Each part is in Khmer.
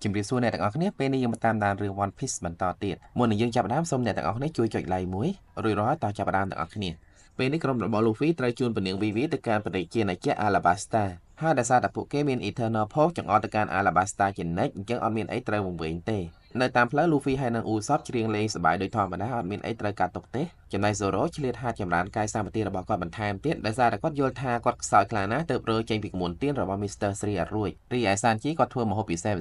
ជំរាបសួរអ្នកទាំងអស់គ្នាពេលនេះយើងមកតាមដានរឿង One Piece បន្តទៀតមុននឹងយើងចាប់ផ្ដើមសូមអ្នកទាំងអស់គ្នាជួយចុច like មួយរួចរាល់តចាប់ផ្ដើមទាំងអស់គ្នាពេលនេះក្រុមរបស់ Luffy ត្រូវជួនពនាង VV ទៅកាន់បរិយាជាអាចារ្យ Alabasta ហើយដោយសារតែពួកគេមាន Eternal Pulse ចង្អុលទៅកាន់ Alabasta ជានិច្ចអញ្ចឹងអត់មានអីត្រូវវង្វេងទេនៅតាមផ្លូវ Luffy ហើយនិង Usopp ច្រៀងលេងសប្បាយដូចធម្មតាអត់មានអីត្រូវកាត់ទុកទេចំណែក Zoro ឆ្លៀតហាត់ចម្រើនកាយសម្បទារបស់គាត់បន្ថែមទៀតដោយសារតែគាត់យល់ថាគាត់ខ្សោយខ្លាំងណាស់ទើបរើចេញពីក្បួនទៀនរបស់ Mr. Sri អត់រួចរីឯ Sanji គាត់ធ្វើម្ហូបពិសេស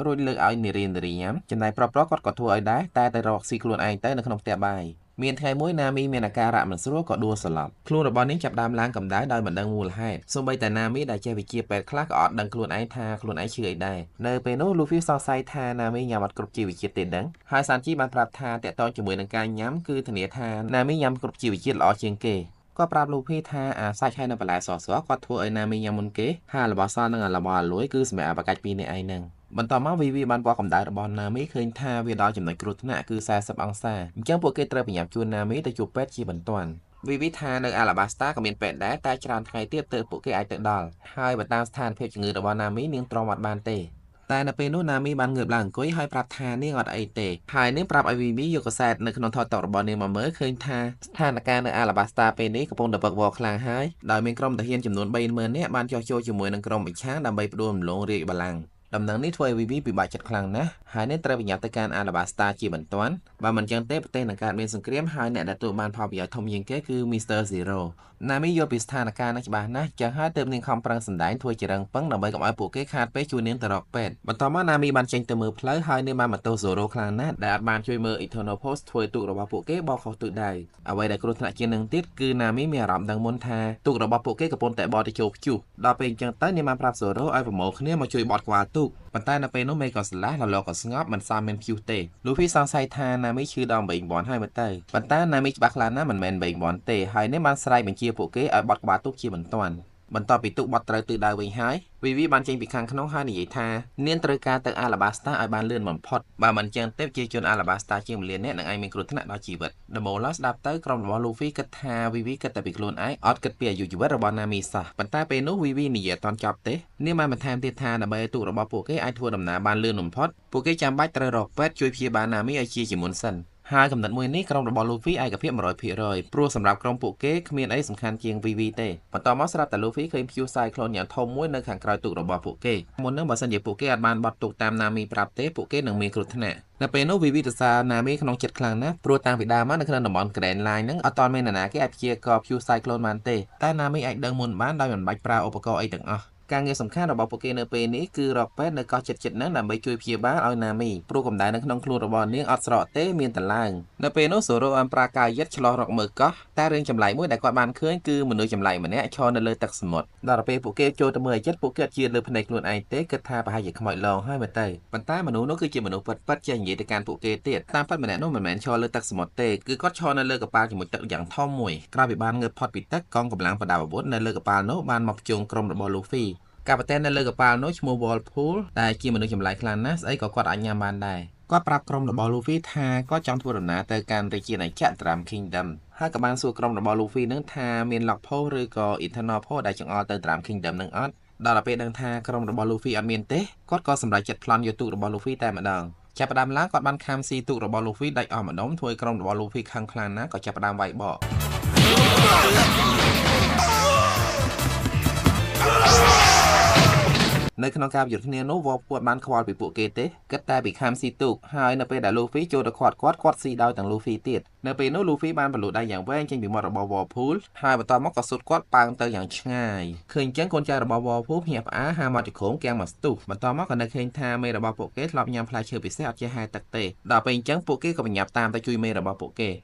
រួចលើកឲ្យនារីញ៉ាំចំណែកប្រុសៗគាត់ក៏ធ្វើឲ្យដែរតែទៅរកស៊ីខ្លួនឯងទៅនៅក្នុងផ្ទះបាយមានថ្ងៃមួយណាមីមានអាការៈមិនស្រួលក៏ដួលសន្លប់ខ្លួនរបស់នាងចាប់ដើមឡើងកម្ដៅដោយមិនដឹងមូលហេតុសូម្បីតែណាមីដែលចេះវិជាពេទ្យខ្លះក៏អត់ដឹងខ្លួនឯងថាខ្លួនឯងឈឺអីដែរនៅពេលនោះ Luffy សង្ស័យថាណាមីញ៉ាំអត់គ្រប់ជីវជាតិទេដឹងហើយ Sanji បានប្រាប់ថាតាក់ទងជាមួយនឹងការញ៉ាំគឺធានាថាណាមីញ៉ាំគ្រប់ជីវជាតិល្អជាងគេគាត់ប្រាប់ Luffy ថាអាសាច់ហើយនៅបន្លែស្រស់ៗគាត់ធ្វើឲ្យណាមីញ៉ាំមុនគេហើយរបស់សល់នឹងរបស់អាលួយគឺសម្រាប់អាបកាច់ពីរនាក់ឯងហ្នឹងបន្តមក VV បានបកកម្ដៅរបស់ណាមីឃើញថាវាដល់ចំណុចគ្រោះថ្នាក់គឺ40អង្សាអញ្ចឹងពួកគេត្រូវប្រញាប់ជួនណាមីទៅជួបពេទ្យជាបន្ទាន់ VV ថានៅ Alabasta ក៏មានពេទ្យដែរតែច្រើនថ្ងៃទៀតទើបពួកគេអាចទៅដល់ហើយបើតាមស្ថានភាពជំងឺរបស់ណាមីនាងទ្រាំអត់បានទេតែនៅពេលនោះណាមីបានងើបឡើងអង្គុយហើយប្រាប់ថានាងអត់អីទេហើយនាងប្រាប់ឲ្យ VV យកកសែតនៅក្នុងថតតុរបស់នាងមកមើលឃើញថាស្ថានភាពនៅ Alabasta ពេលនេះកំពុងតែវឹកវរខ្លាំងហើយដោយមានក្រុមទាហានចំនួន 30000 នាក់បានចុះចូលជាមួយនឹងក្រុមប្រឆាំងដើម្បីផ្ដួលរំលងរាជបល្ល័ង្កដំណឹងនេះធ្វើឲ្យ VV ពិបាកចិត្តខ្លាំងណាស់ហើយនាងត្រូវប្រញាប់ទៅកាន់ Alabasta ជាបន្ទាន់បើមិនចឹងទេប្រទេសនឹងកើតមានសង្គ្រាមហើយអ្នកដែលទទួលបានផលប្រយោជន៍ធំជាងគេគឺ Mr. Zero ណាមីយល់ពីស្ថានភាពនេះច្បាស់ណាស់ចឹងហើយទើបនាងខំប្រឹងសម្ដែងធ្វើជារឹងប៉ឹងដើម្បីកុំឲ្យពួកគេខាតពេលជួយនាងទៅរកពេទ្យបន្តមកណាមីបានចេញទៅមើលផ្លូវហើយនាងបានម៉ូតូ Zoro ខ្លាំងណាស់ដែលអត់បានជួយមើល Eternal Pulse ធ្វើទូករបស់ពួកគេបោកខុសទូកដែរអ្វីដែលគ្រោះថ្នាក់ជាងនឹងទៀតគឺណាមីមានអារម្មណ៍ដឹងមុនថាទូករបស់ពួកគេកំពុងតែបោកទៅចូលព្យុះដល់ពេលអញ្ចឹងទៅនាងបានប្រាប់ Zoro ឲ្យប្រមូលគ្នាមកជួយបត់ក្បាលទូកប៉ុន្តែនៅពេលនោះមេក៏ស្លាស់រលកក៏ស្ងប់មិនសមមានព្យុះទេ Luffy សង្ស័យថាណាមីឈឺដល់8000ហើយមើលទៅប៉ុន្តែណាមីច្បាស់ខ្លាំងណាស់មិនមែន8000ទេហើយនាងបានស្រែកបញ្ជាពួកគេឲ្យបត់ក្បាលទូកជាបន្ទាន់បន្ទាប់ពីទូកបត់ត្រូវទិសដៅវិញហើយ VV បានចេញពីខាងក្នុងហើយនិយាយថានាងត្រូវការទៅ Alabasta ឲ្យបានលឿនបំផុតបើមិនចឹងទេប្រជាជន Alabasta ជាង1លាននាក់នឹងឯងមានគ្រោះថ្នាក់ដល់ជីវិត Demola ស្ដាប់ទៅក្រុមរបស់ Luffy គិតថា VV គិតតែពីខ្លួនឯងអត់គិតពីអាយុជីវិតរបស់ Nami សោះប៉ុន្តែពេលនោះ VV និយាយអត់ទាន់ចប់ទេនាងបានបន្ថែមទៀតថាដើម្បីឲ្យទូករបស់ពួកគេអាចធ្វើដំណើរបានលឿនបំផុតពួកគេចាំបាច់ត្រូវរកពេទ្យជួយព្យាបាល Nami ឲ្យជាមុនសិនហើយកំណត់មួយនេះក្រុមរបស់ Luffy ឯកភាព 100% ព្រោះសម្រាប់ក្រុមពួកគេគ្មានអីសំខាន់ជាង VV ទេបន្តមកស្រាប់តែ Luffy ឃើញព្យុះសាយក្លូនយ៉ាងធំមួយនៅខាងក្រោយទូករបស់ពួកគេមុននឹងបើសិនជាពួកគេអាចបានបត់ទូកតាម Nami ប្រាប់ទេពួកគេនឹងមានគ្រោះថ្នាក់នៅពេលនោះ VV ទៅសារ Nami ក្នុងចិត្តខ្លាំងណាស់ព្រោះតាំងពីដើមមកនៅក្នុងតំបន់ Grand Line ហ្នឹងអត់ទាន់មាននរណាគេអាចព្យាករណ៍ព្យុះសាយក្លូនបានទេតែ Nami អាចដឹងមុនបានដោយមិនបាច់ប្រើឧបករណ៍អីទាំងអស់ការងារសំខាន់របស់ពួកគេនៅពេលនេះគឺរកពេទ្យនៅកោះចិត្តហ្នឹងដើម្បីជួយព្យាបាលឲ្យ Nami ព្រោះកម្ដៅនៅក្នុងខ្លួនរបស់នាងអត់ស្រកទេមានតែឡើងនៅពេលនោះ Zoro បានប្រើកាយយិតឆ្លោះរកមើលកោះតែរឿងចម្លែកមួយដែលគាត់បានឃើញគឺមនុស្សចម្លែកម្នាក់ឈរនៅលើទឹកសមុទ្រដល់ពេលពួកគេចូលទៅមើលឲ្យចិត្តពួកគេអត់ជឿលើភ្នែកខ្លួនឯងទេគិតថាប្រហែលជាខ្មោចលងហើយមើលទៅប៉ុន្តែមនុស្សនោះគឺជាមនុស្សពិតៗចេះនិយាយទៅកាន់ពួកគេទៀតតាមពិតម្នាក់នោះមិនមែនឈរលើទឹកសមុទ្រទេគឺគាត់ឈរនៅលើកប៉ាល់ជាមួយទឹកយ៉ាងធំមួយក្រោយពីបានងើបផុតពីទឹកកងកម្លាំងប្រដាប់អាវុធនៅលើកប៉ាល់នោះបានមកភ្ជុងក្រុមរបស់ Luffyកាប៉ាតេននៅលើកប៉ាល់នោះឈ្មោះ Whirlpool ដែលជាមនុស្សចម្លែកខ្លាំងណាស់ស្អីក៏គាត់អាចញ៉ាំបានដែរគាត់ប្រាប់ក្រុមរបស់ Luffy ថាគាត់ចង់ធ្វើដំណើរទៅកាន់រាជាណាចក្រ Drum Kingdom ហើយក៏បានសួរក្រុមរបស់ Luffy នឹងថាមាន Lock Pole ឬក៏ Eternal Pole ដែលចង្អុលទៅ Drum Kingdom នឹងអត់ដល់ពេលដឹងថាក្រុមរបស់ Luffy អត់មានទេគាត់ក៏សម្រេចចិត្តប្លន់យកទូករបស់ Luffy តែម្ដងចាប់ផ្ដើមឡើងគាត់បានខាំស៊ីទូករបស់ Luffy ដាច់អស់ម្ដុំធ្វើឲ្យក្រុមរបស់ Luffy ខឹងខ្លាំងណាស់ក៏ចាប់ផ្ដើមវាយបកនៅក្នុងការប្រយុទ្ធគ្នានោះវ៉ពួតបានខ្វល់ពីពួកគេទេគិតតែពីខាំស៊ីទូកហើយនៅពេលដែល Luffy ចូលទៅគាត់ស៊ីដោយទាំង Luffy ទៀតនៅពេលនោះ Luffy បានបលូដៃយ៉ាងវែងចេញពីមាត់របស់ Whirlpool ហើយបន្ទាប់មកក៏ស៊ុតគាត់ប៉ើងទៅយ៉ាងឆ្ងាយឃើញចឹងកូនចៅរបស់ Whirlpool ភ្ញាក់ផ្អើលហាមាត់ជង្គង់គាំងមកស្ទុះបន្ទាប់មកក៏នឹកឃើញថាមេរបស់ពួកគេធ្លាប់ញ៉ាំផ្លែឈើពិសេសអត់ចេះហែទឹកទេដល់ពេលអញ្ចឹងពួកគេក៏បញ្ញាប់តាមទៅជួយមេរបស់ពួកគ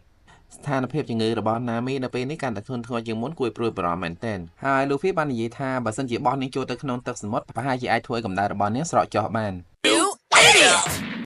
េស្ថានភាពជំងឺរបស់ Nami នៅពេលនេះកាន់តែធ្ងន់ធ្ងរជាងមុនគួរឲ្យព្រួយបារម្ភមែនទែនហើយ Luffy បាននិយាយថាបើសិនជាបោះនាងចូលទៅក្នុងទឹកសមុទ្រប្រហែលជាអាចធ្វើឲ្យកម្ដៅរបស់នាងស្រកចុះបាន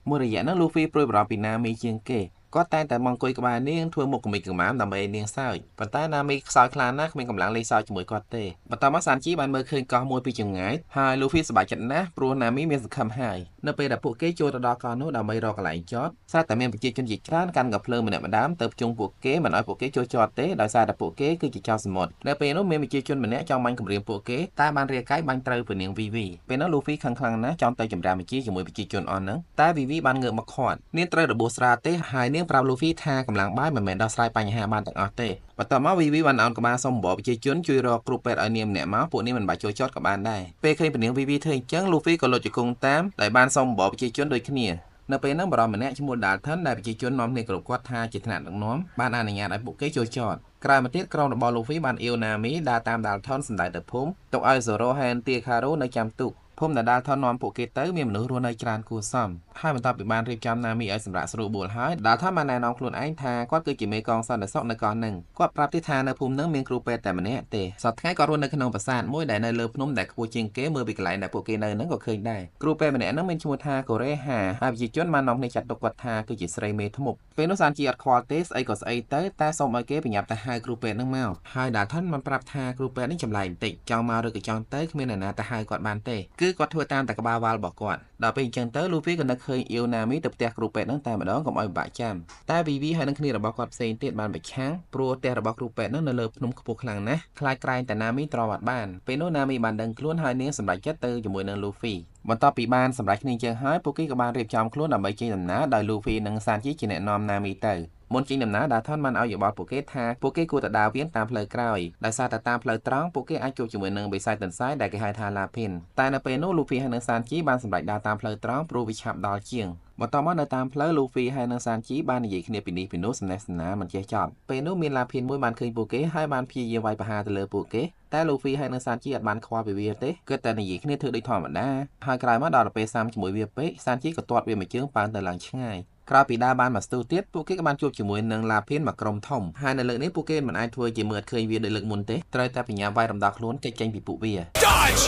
មួយរយៈហ្នឹង Luffy ព្រួយបារម្ភពី Nami ជាងគេ គាត់តែងតែមកអង្គុយក្បែរនាងធ្វើមុខគំិតកំមាំដើម្បីនាងសើចប៉ុន្តែណាមីខ្សោយខ្លាណាស់គ្មានកម្លាំងលេងសើចជាមួយគាត់ទេបន្ទាប់មកសានជីបានមើលឃើញកោះមួយពីចម្ងាយហើយលូហ្វីសប្បាយចិត្តណាស់ព្រោះណាមីមានសង្ឃឹមហើយនៅពេលដែលពួកគេចូលទៅដល់កោះនោះដើម្បីរកកន្លែងចតស្រាប់តែមានប្រជាជនជាច្រើនកាន់កាភ្លើងម្នាក់ម្ដាមទៅជុំពួកគេមិនឲ្យពួកគេចូលចតទេដោយសារតែពួកគេគឺជាចៅសមុទ្រនៅពេលនោះមានប្រជាជនម្នាក់ចង់បាញ់គំរាមពួកគេតែបានរាយកាយបាញ់ត្រូវព្រះនាងវីវីពេលនោះលូហ្វីខឹងខ្លាំងណាស់ចង់ទៅចម្រាមបញ្ជាជាមួយប្រជាជនអស់ហ្នឹងតែវីវីបានងើបមកខាត់នាងត្រូវរបួសស្រាលទេហើយនាងប្រាប់លូហ្វីថាកម្លាំងបាយមិនមែនដោះស្រាយបញ្ហាបានទាំងអស់ទេបន្ទាប់មកវីវីបានអោនក្បាលសុំបបប្រជាជនជួយរកគ្រូពេទ្យឲ្យនាងម្នាក់មកពួកនាងមិនបាច់ចូលចតក៏បានដែរពេលឃើញព្រះនាងវីវីធ្វើអញ្ចឹងលូហ្វីក៏លុតជង្គង់តាមដែលបានសុំបបប្រជាជនដូចគ្នានៅពេលហ្នឹងបរិមម្នាក់ឈ្មោះ Dalton ដែលប្រជាជននាំគ្នាគ្រប់គាត់ថាជាថ្នាក់ដឹកនាំបានអនុញ្ញាតឲ្យពួកគេចូលចតក្រោយមកទៀតក្រុមរបស់ Luffy បានអៀវ Nami ដើរតាម Dalton សម្ដៅទៅភូមិទុកឲ្យ Zoro ហើយ Tiakaru នៅចាំទុកភូមិដែល Dalton នាំពួកគេទៅមានមនុស្សរស់នៅច្រើនគួរសមហើយបន្ទាប់ពីបានរៀបចំ Nami ឲ្យសម្រាប់ស្រួលបួលហើយ Dalton បានណែនាំខ្លួនឯងថាគាត់គឺជាមេកងសន្តិសុខនៅកោះហ្នឹងគាត់ប្រាប់ទៀតថានៅភូមិហ្នឹងមានគ្រូពេទ្យតែម្នាក់ទេសប្តាហ៍ថ្ងៃគាត់រស់នៅក្នុងប្រាសាទមួយដែលនៅលើភ្នំដែលខ្ពស់ជាងគេមើលពីកន្លែងដែលពួកគេនៅហ្នឹងក៏ឃើញដែរគ្រូពេទ្យម្នាក់ហ្នឹងមានឈ្មោះថាកូរ៉េហាហើយប្រជាជនបាននាំគ្នាចាត់ទុកគាត់ថាគឺជាស្រីមេធ្មប់ពេលនោះសានជីអត់ខ្វល់ទេស្អីក៏ស្អីទៅតែសូមឲ្យគេប្រញាប់ទៅហៅគ្រូពេទ្យហ្នឹងមកហើយ Dalton បានប្រាប់ថាគ្រូពេទ្យនេះចម្លែកបន្តិចចង់មកឬក៏ចង់ទៅគ្មានអ្នកណាទៅហៅគាត់បានទេគឺគាត់ធ្វើតាមតែក្បាលវ៉ាល់របស់គាត់ដល់ពេលអញ្ចឹងទៅ Luffy ក៏នឹកឃើញ Io Nami ទៅផ្ទះគ្រូពេទ្យហ្នឹងតែម្ដងកុំឲ្យពិបាកចាំតែ Vivi ហើយនឹងគ្នារបស់គាត់ផ្សេងទៀតបានប្រឆាំងព្រោះផ្ទះរបស់គ្រូពេទ្យហ្នឹងនៅលើភ្នំខ្ពស់ខ្លាំងណាស់ខ្លាចក្រែងតែ Nami ទ្រាំអត់បានពេលនោះ Nami បានដឹងខ្លួនហើយនាងសម្រេចចិត្តទៅជាមួយនឹង Luffy បន្ទាប់ពីបានសម្រេចគ្នាអញ្ចឹងហើយពួកគេក៏បានរៀបចំខ្លួនដើម្បីចេញដំណើរដោយ Luffy និង Sanji ជាអ្នកនាំ Nami ទៅមុនចេញដំណើរ Dalton បានឲ្យយោបល់ពួកគេថាពួកគេគួរតែដើរវៀនតាមផ្លូវក្រោយដោយសារតែតាមផ្លូវត្រង់ពួកគេអាចជួបជាមួយនឹងបិសាចទន្សាយដែលគេហៅថា Lapin តែនៅពេលនោះ Luffy ហើយនិង Sanji បានសម្រេចដើរតាមផ្លូវត្រង់ព្រោះវាឆាប់ដល់ជាងបន្ទាប់មកនៅតាមផ្លូវ Luffy ហើយនិង Sanji បាននិយាយគ្នាពីនេះពីនោះសំណេះសំណាលមិនចេះចប់ពេលនោះមាន Lapin មួយបានឃើញពួកគេហើយបានព្យាយាមវាយប្រហារទៅលើពួកគេតែ Luffy ហើយនិង Sanji អត់បានខ្វល់ពីវាទេគិតតែនិយាយគ្នាធ្វើដូចធម្មតាហើយក្រោយមកដល់ពេលសាមជាមួយវាពេក Sanji ក៏ទាត់វាមួយជើងប៉ើងទៅឡើងឆ្ងាយក្រោយពីដើរបានមកស្ទុះទៀតពួកគេក៏បានជួបជាមួយនឹង Lapin មកក្រុមធំហើយនៅលើកនេះពួកគេមិនអាចធ្វើជាមើលអត់ឃើញវាដូចលើកមុនទេត្រូវតែបញ្ញាវាយរំដោះខ្លួនគេចចេញពីពួកវា Dodge!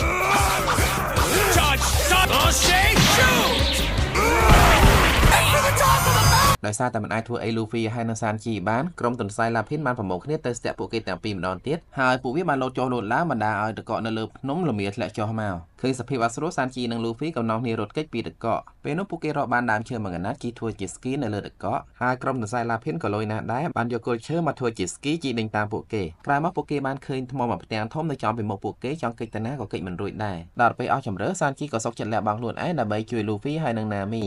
Dodge! Shoot! ដោយសារតែមិនអាចធ្វើអី Luffy ហើយនិង Sanji បានក្រុមទន្សាយ Lapin បានប្រមូលគ្នាទៅស្ទាក់ពួកគេទាំងពីរម្ដងទៀតហើយពួកវាបានលោតចុះលោតឡើងបណ្ដាឲ្យតកកនៅលើភ្នំល្មៀធ្លាក់ចុះមកឃើញសភាពអត់ស្រួល Sanji និង Luffy កំណងគ្នារត់គេចពីតកកពេលនោះពួកគេរកបានដើមឈើមួយកណាត់ជិះធ្វើជាស្គីនៅលើតកកហើយក្រុមទន្សាយ Lapin ក៏លុយណាស់ដែរបានយកគល់ឈើមកធ្វើជាស្គីជិះដេញតាមពួកគេក្រោយមកពួកគេបានឃើញថ្មមួយផ្ទាំងធំនៅចំពីមុខពួកគេចង់គេចទៅណាក៏គេចមិនរួចដែរដល់ពេលអស់ជម្រើស Sanji ក៏សុកចិត្តលះបង់ខ្លួនឯងដើម្បីជួយ Luffy ហើយនិង Nami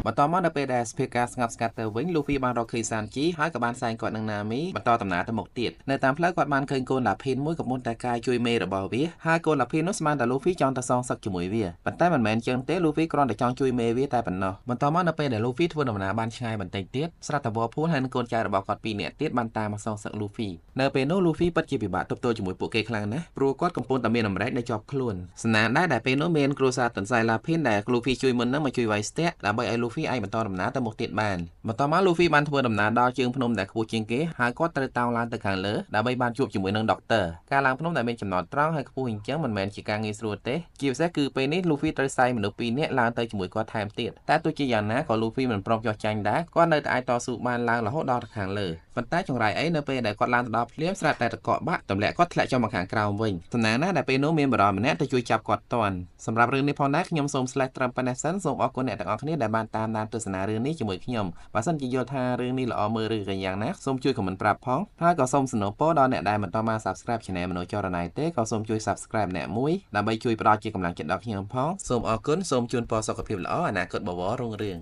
បន្ទាប់មកនៅពេលដែលស្ភាការស្ងប់ស្ងាត់ទៅវិញ Luffy បានរកឃើញ Sanji ហើយក៏បានសែងគាត់នឹង Nami បន្តដំណើរទៅមុខទៀតនៅតាមផ្លូវគាត់បានឃើញកូន Lapin មួយកំពុងតែកាយជួយមេរបស់វាហើយកូន Lapin នោះស្មានតែ Luffy ចង់ទៅសងសឹកជាមួយវាប៉ុន្តែមិនមែនចឹងទេ Luffy គ្រាន់តែចង់ជួយមេវាតែប៉ុណ្ណោះបន្ទាប់មកនៅពេលដែល Luffy ធ្វើដំណើរបានឆ្ងាយបន្តិចទៀតស្រាប់តែវ៉ភួនហើយនឹងកូនចៅរបស់គាត់ពីរនាក់ទៀតបានតាមមកសងសឹក Luffy នៅពេលនោះ Luffy ពិតជាពិបាកទប់ទល់ជាមួយពួកគេខ្លាំងណាស់ព្រោះគាត់កំពុងតែមានអំរែកនៅជាប់ខ្លួនស្នាដែរដែលពេលនោះមានគ្រួសារទន្សាយ Lapin ដែល Luffy ជួយមុនហ្នឹងមកជួយវាយស្ទាក់ដើម្បីឲ្យ Luffy អាចបន្តដំណើរទៅមុខទៀតបានបន្ទាប់មក Luffy បានធ្វើដំណើរដល់ជើងភ្នំដែលខ្ពស់ជាងគេហើយគាត់ត្រូវតោងឡើងទៅខាងលើដើម្បីបានជួបជាមួយនឹង Doctor ការឡើងភ្នំដែលមានចំណតត្រង់ហើយខ្ពស់អញ្ចឹងមិនមែនជាការងាយស្រួលទេជាពិសេសគឺពេលនេះ Luffy ត្រូវសែងមនុស្សពីរនាក់ឡើងទៅជាមួយគាត់ថែមទៀតតែទោះជាយ៉ាងណាក៏ Luffy មិនព្រមចោះចាញ់ដែរគាត់នៅតែអាចតស៊ូបានឡើងរហូតដល់ទៅខាងលើប៉ុន្តែចង្រៃអីនៅពេលដែលគាត់ឡើងទៅដល់ភ្លាមស្រាប់តែតកកបាក់ទម្លាក់គាត់ធ្លាក់ចុះមកខាងក្រោមវិញសំណាងណាស់ដែលពេលនោះមានបរិយាម្នាក់ទៅជួយចាប់គាត់ទាន់សម្រាប់រឿងនេះផងដែរខ្ញុំសូមស្លេះត្រឹមប៉ុណ្ណេះសិនសូមអរគុណអ្នកទាំងអស់គ្នាដែលបានតាមដានទស្សនារឿងនេះជាមួយខ្ញុំបើសិនជាយល់ថារឿងនេះល្អមើលឬក៏យ៉ាងណាសូមជួយ comment ប្រាប់ផងហើយក៏សូមសំណូមពរដល់អ្នកដែលមិនទាន់បាន subscribe channel មនុស្សចរណៃទេក៏សូមជួយ subscribe អ្នកមួយដើម្បីជួយផ្ដល់ជាកម្លាំងចិត្តដល់ខ្ញុំផងសូមអរគុណសូមជូនពរសុខភាពល្អអនាគតបវររុងរឿង